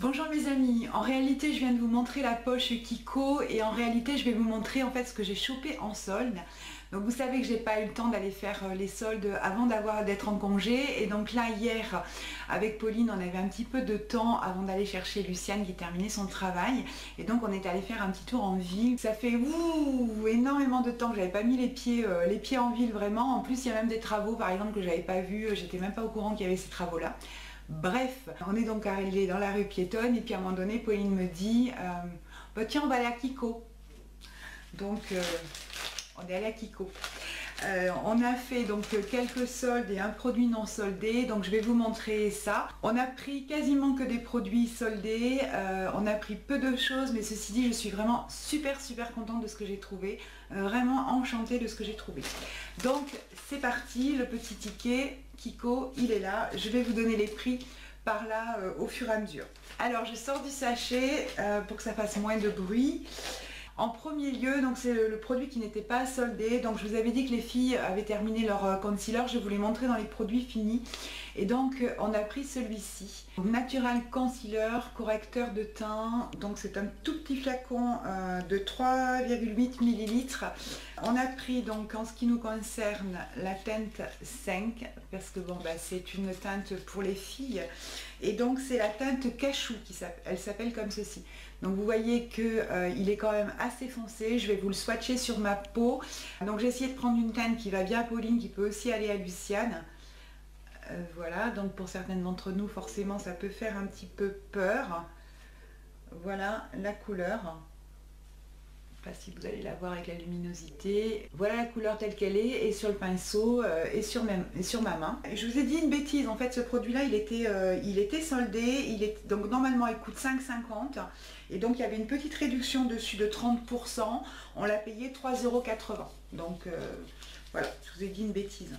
Bonjour mes amis, en réalité je viens de vous montrer la poche Kiko et en réalité je vais vous montrer en fait ce que j'ai chopé en solde. Donc vous savez que j'ai pas eu le temps d'aller faire les soldes avant d'être en congé, et donc là hier avec Pauline on avait un petit peu de temps avant d'aller chercher Luciane qui terminait son travail, et donc on est allé faire un petit tour en ville. Ça fait énormément de temps que j'avais pas mis les pieds en ville vraiment. En plus il y a même des travaux par exemple que j'avais pas vu, j'étais même pas au courant qu'il y avait ces travaux là. Bref, on est donc arrivé dans la rue piétonne et puis à un moment donné Pauline me dit bah tiens on va aller à Kiko. Donc on est allé à Kiko. On a fait donc quelques soldes et un produit non soldé, donc je vais vous montrer ça. On a pris quasiment que des produits soldés, on a pris peu de choses, mais ceci dit je suis vraiment super contente de ce que j'ai trouvé, vraiment enchantée de ce que j'ai trouvé. Donc c'est parti, le petit ticket Kiko il est là, je vais vous donner les prix par là au fur et à mesure. Alors je sors du sachet pour que ça fasse moins de bruit. En premier lieu, donc c'est le produit qui n'était pas soldé. Donc je vous avais dit que les filles avaient terminé leur concealer, je vous l'ai montré dans les produits finis. Et donc on a pris celui-ci, Natural Concealer Correcteur de teint. Donc c'est un tout petit flacon de 3,8 ml. On a pris donc en ce qui nous concerne la teinte 5, parce que bon bah c'est une teinte pour les filles. Et donc c'est la teinte cachou, elle s'appelle comme ceci. Donc vous voyez que il est quand même assez foncé. Je vais vous le swatcher sur ma peau. Donc j'ai essayé de prendre une teinte qui va bien à Pauline, qui peut aussi aller à Luciane. Voilà, donc pour certaines d'entre nous forcément ça peut faire un petit peu peur. Voilà la couleur. Je ne sais pas si vous allez la voir avec la luminosité. Voilà la couleur telle qu'elle est, et sur le pinceau et sur ma main. Et je vous ai dit une bêtise, en fait ce produit là il était soldé, donc normalement il coûte 5,50 €, et donc il y avait une petite réduction dessus de 30%, on l'a payé 3,80 €. Donc voilà, je vous ai dit une bêtise.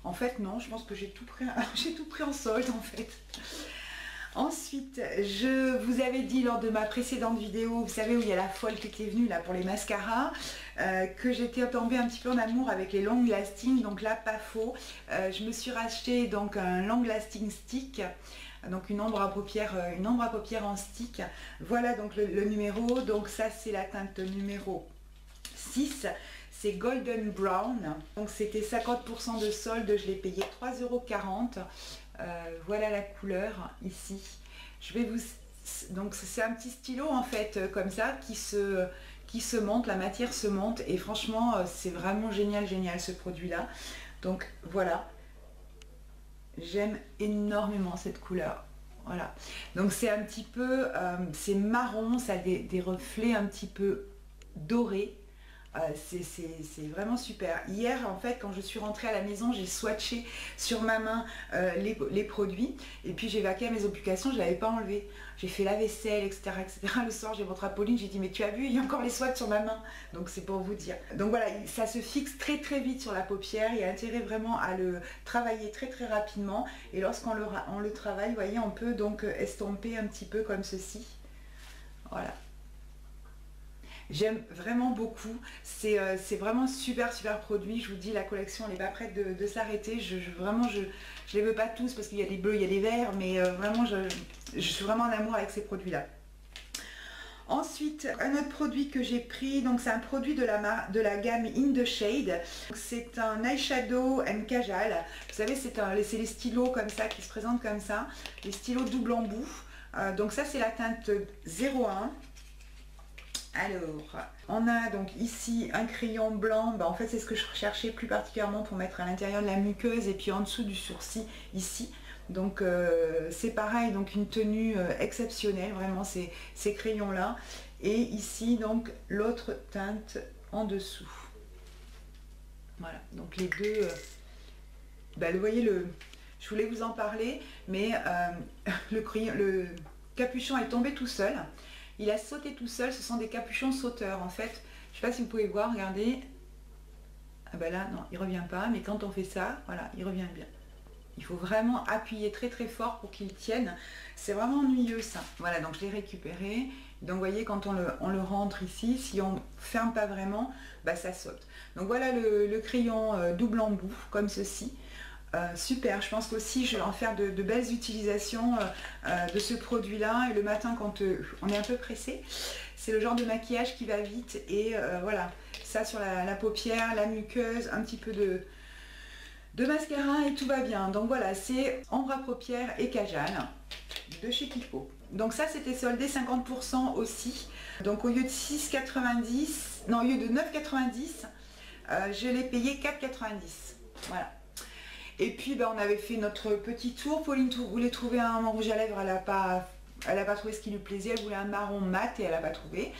En fait non, je pense que j'ai tout pris en solde en fait. Ensuite, je vous avais dit lors de ma précédente vidéo, vous savez où il y a la folle qui était venue là pour les mascaras, que j'étais tombée un petit peu en amour avec les long lasting, donc là pas faux. Je me suis racheté donc un long lasting stick, donc une ombre à paupières en stick. Voilà donc le numéro, donc ça c'est la teinte numéro 6. C'est Golden Brown, donc c'était 50% de solde, je l'ai payé 3,40 €. Voilà la couleur ici. Donc c'est un petit stylo en fait comme ça qui se monte, la matière se monte, et franchement c'est vraiment génial ce produit là. Donc voilà, j'aime énormément cette couleur. Voilà, donc c'est un petit peu c'est marron, ça a des reflets un petit peu dorés. C'est vraiment super. Hier en fait quand je suis rentrée à la maison, j'ai swatché sur ma main les produits, et puis j'ai vaqué à mes occupations, je ne l'avais pas enlevé. J'ai fait la vaisselle, etc. Le soir j'ai montré à Pauline, j'ai dit mais tu as vu, il y a encore les swatchs sur ma main. Donc c'est pour vous dire. Donc voilà, ça se fixe très vite sur la paupière, il y a intérêt vraiment à le travailler très rapidement, et lorsqu'on le travaille, vous voyez, on peut donc estomper un petit peu comme ceci. Voilà. J'aime vraiment beaucoup, c'est vraiment super produit. Je vous dis, la collection elle n'est pas prête de s'arrêter. Vraiment je les veux pas tous parce qu'il y a des bleus, il y a des verts, mais vraiment je suis vraiment en amour avec ces produits là. Ensuite, un autre produit que j'ai pris, donc c'est un produit de la gamme In The Shade. C'est un eyeshadow and cajal. Vous savez, c'est les stylos comme ça qui se présentent comme ça, les stylos double embout. Donc ça c'est la teinte 01. Alors, on a donc ici un crayon blanc, en fait c'est ce que je recherchais plus particulièrement pour mettre à l'intérieur de la muqueuse et puis en dessous du sourcil ici. Donc c'est pareil, donc une tenue exceptionnelle, vraiment ces crayons là. Et ici donc l'autre teinte en dessous. Voilà, donc les deux, vous voyez, je voulais vous en parler, mais le capuchon est tombé tout seul. Il a sauté tout seul, ce sont des capuchons sauteurs en fait. Je ne sais pas si vous pouvez voir, regardez. Ah ben là, non, il ne revient pas, mais quand on fait ça, voilà, il revient bien. Il faut vraiment appuyer très fort pour qu'il tienne. C'est vraiment ennuyeux ça. Voilà, donc je l'ai récupéré. Donc vous voyez, quand on le rentre ici, si on ne ferme pas vraiment, ça saute. Donc voilà le crayon double embout, comme ceci. super, je pense qu'aussi je vais en faire de belles utilisations de ce produit là, et le matin quand on est un peu pressé, c'est le genre de maquillage qui va vite, et voilà, ça sur la paupière, la muqueuse, un petit peu de mascara et tout va bien. Donc voilà, c'est ombre à paupières et Kajal de chez Kiko. Donc ça c'était soldé 50% aussi, donc au lieu de 6,90, non, au lieu de 9,90, je l'ai payé 4,90, voilà. Et puis on avait fait notre petit tour. Pauline voulait trouver un rouge à lèvres, elle n'a pas trouvé ce qui lui plaisait, elle voulait un marron mat et elle n'a pas trouvé.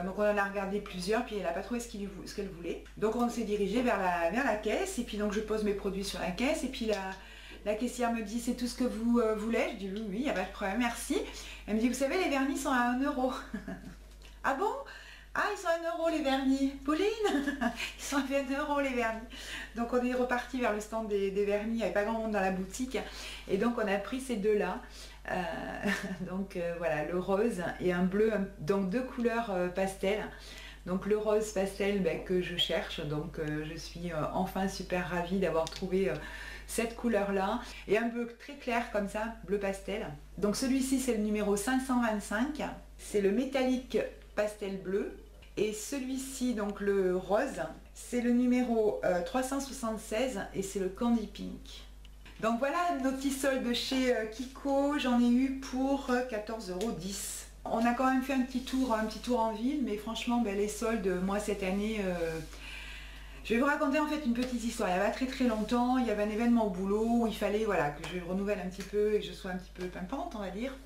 Donc on en a regardé plusieurs, puis elle n'a pas trouvé ce qu'elle voulait. Donc on s'est dirigé vers la caisse, et puis donc je pose mes produits sur la caisse, et puis la caissière me dit c'est tout ce que vous voulez. Je dis oui, il n'y a pas de problème, merci. Elle me dit vous savez les vernis sont à 1 euro. Ah bon? Ah, ils sont à 1 euro les vernis. Pauline, ils sont à 1 euro les vernis. Donc on est reparti vers le stand des vernis, il n'y avait pas grand monde dans la boutique. Et donc on a pris ces deux-là. Voilà, le rose et un bleu, donc deux couleurs pastel. Donc le rose pastel que je cherche, donc je suis enfin super ravie d'avoir trouvé cette couleur là, et un bleu très clair comme ça, bleu pastel. Donc celui-ci c'est le numéro 525, c'est le métallique pastel bleu, et celui-ci donc le rose c'est le numéro 376 et c'est le candy pink. Donc voilà nos petits soldes chez Kiko, j'en ai eu pour 14,10 €. On a quand même fait un petit tour en ville, mais franchement les soldes, moi cette année, je vais vous raconter en fait une petite histoire. Il y a pas très longtemps, il y avait un événement au boulot où il fallait voilà, que je renouvelle un petit peu et que je sois un petit peu pimpante, on va dire.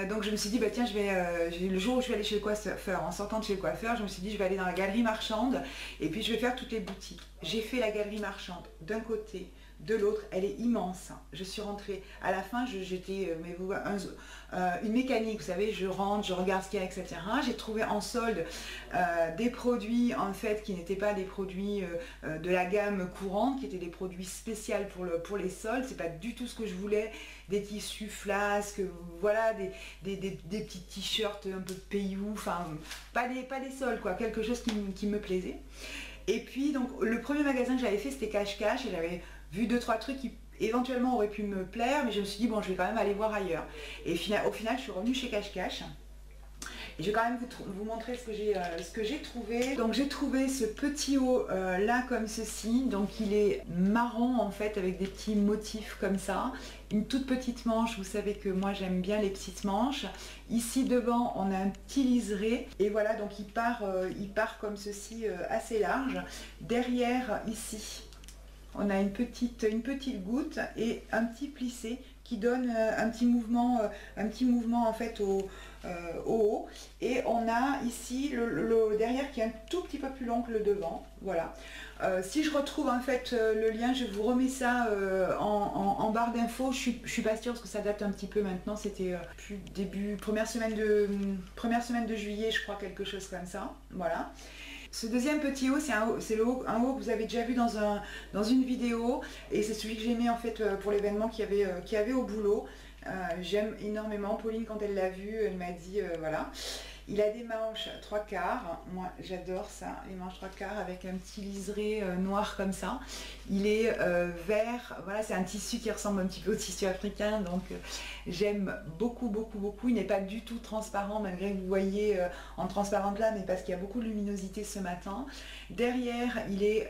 Donc je me suis dit tiens, le jour où je vais aller chez le coiffeur, en sortant de chez le coiffeur, je me suis dit je vais aller dans la galerie marchande et puis je vais faire toutes les boutiques. J'ai fait la galerie marchande d'un côté, de l'autre, elle est immense. Je suis rentrée, à la fin j'étais une mécanique, vous savez, je rentre, je regarde ce qu'il y a, etc. J'ai trouvé en solde des produits en fait qui n'étaient pas des produits de la gamme courante, qui étaient des produits spéciaux pour les soldes. C'est pas du tout ce que je voulais, des tissus flasques, voilà, des petits t-shirts un peu payou, enfin pas des soldes quoi, quelque chose qui me plaisait. Et puis donc le premier magasin que j'avais fait c'était Cache-Cache, et j'avais vu 2-3 trucs qui éventuellement auraient pu me plaire, mais je me suis dit bon, je vais quand même aller voir ailleurs. Et au final je suis revenue chez Cache-Cache. Et je vais quand même vous montrer ce que j'ai trouvé. Donc j'ai trouvé ce petit haut là comme ceci. Donc il est marron en fait avec des petits motifs comme ça. Une toute petite manche, vous savez que moi j'aime bien les petites manches. Ici devant on a un petit liseré. Et voilà, donc il part comme ceci assez large. Derrière ici on a une petite goutte et un petit plissé qui donne un petit mouvement en fait au haut, et on a ici le derrière qui est un tout petit peu plus long que le devant. Voilà, si je retrouve en fait le lien, je vous remets ça en barre d'infos. Je suis pas sûre parce que ça date un petit peu maintenant, c'était première semaine de juillet je crois, quelque chose comme ça. Voilà. Ce deuxième petit haut, c'est un haut que vous avez déjà vu dans une vidéo, et c'est celui que j'ai mis en fait pour l'événement qu'il y avait au boulot. J'aime énormément. Pauline, quand elle l'a vu, elle m'a dit voilà. Il a des manches 3/4, moi j'adore ça, les manches 3/4 avec un petit liseré noir comme ça. Il est vert, voilà, c'est un tissu qui ressemble un petit peu au tissu africain, donc j'aime beaucoup. Il n'est pas du tout transparent, malgré que vous voyez en transparente là, mais parce qu'il y a beaucoup de luminosité ce matin. Derrière, il est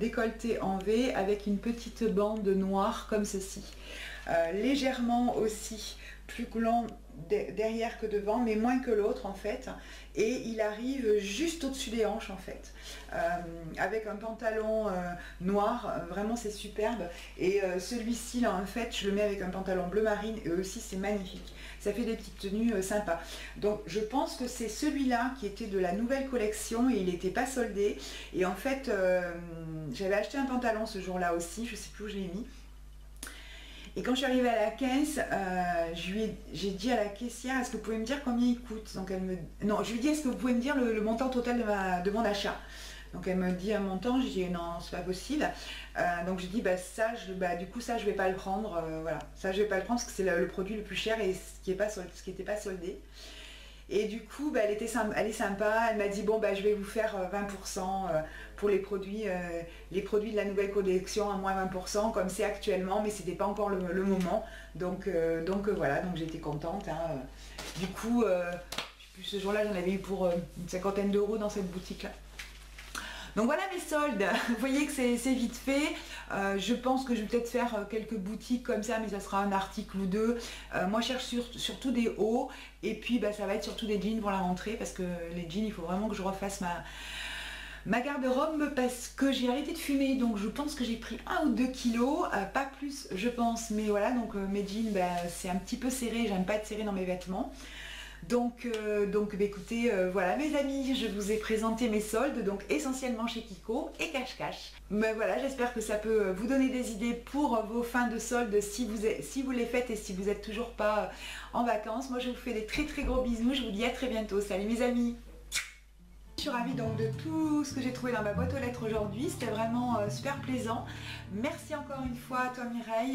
décolleté en V avec une petite bande noire comme ceci. Légèrement aussi plus long derrière que devant, mais moins que l'autre en fait, et il arrive juste au-dessus des hanches en fait, avec un pantalon noir, vraiment c'est superbe. Et celui-ci là en fait je le mets avec un pantalon bleu marine, et aussi c'est magnifique, ça fait des petites tenues sympas. Donc je pense que c'est celui-là qui était de la nouvelle collection et il n'était pas soldé, et en fait j'avais acheté un pantalon ce jour-là aussi, je sais plus où je l'ai mis. Et quand je suis arrivée à la caisse, j'ai dit à la caissière, est-ce que vous pouvez me dire combien il coûte? Donc non, je lui ai dit, est-ce que vous pouvez me dire le montant total de mon achat? Donc elle me dit un montant, j'ai dit non, c'est pas possible. Donc je dis du coup ça je vais pas le prendre, voilà, ça je vais pas le prendre parce que c'est le produit le plus cher et ce qui n'était pas soldé. Et du coup elle est sympa, elle m'a dit bon je vais vous faire 20% pour les produits de la nouvelle collection à moins 20% comme c'est actuellement, mais c'était pas encore le moment. Donc voilà, donc j'étais contente, hein. Du coup ce jour-là j'en avais eu pour une cinquantaine d'euros dans cette boutique là. Donc voilà mes soldes, vous voyez que c'est vite fait. Je pense que je vais peut-être faire quelques boutiques comme ça, mais ça sera un article ou deux. Moi je cherche surtout des hauts, et puis ça va être surtout des jeans pour la rentrée, parce que les jeans il faut vraiment que je refasse ma garde-robe, parce que j'ai arrêté de fumer, donc je pense que j'ai pris 1 ou 2 kilos, pas plus je pense, mais voilà, donc mes jeans c'est un petit peu serré, j'aime pas être serré dans mes vêtements. Donc écoutez, voilà mes amis, je vous ai présenté mes soldes, donc essentiellement chez Kiko et Cache-Cache. Mais voilà, j'espère que ça peut vous donner des idées pour vos fins de soldes si vous les faites et si vous n'êtes toujours pas en vacances. Moi je vous fais des très gros bisous, je vous dis à très bientôt, salut mes amis. Je suis ravie donc de tout ce que j'ai trouvé dans ma boîte aux lettres aujourd'hui, c'était vraiment super plaisant. Merci encore une fois à toi Mireille.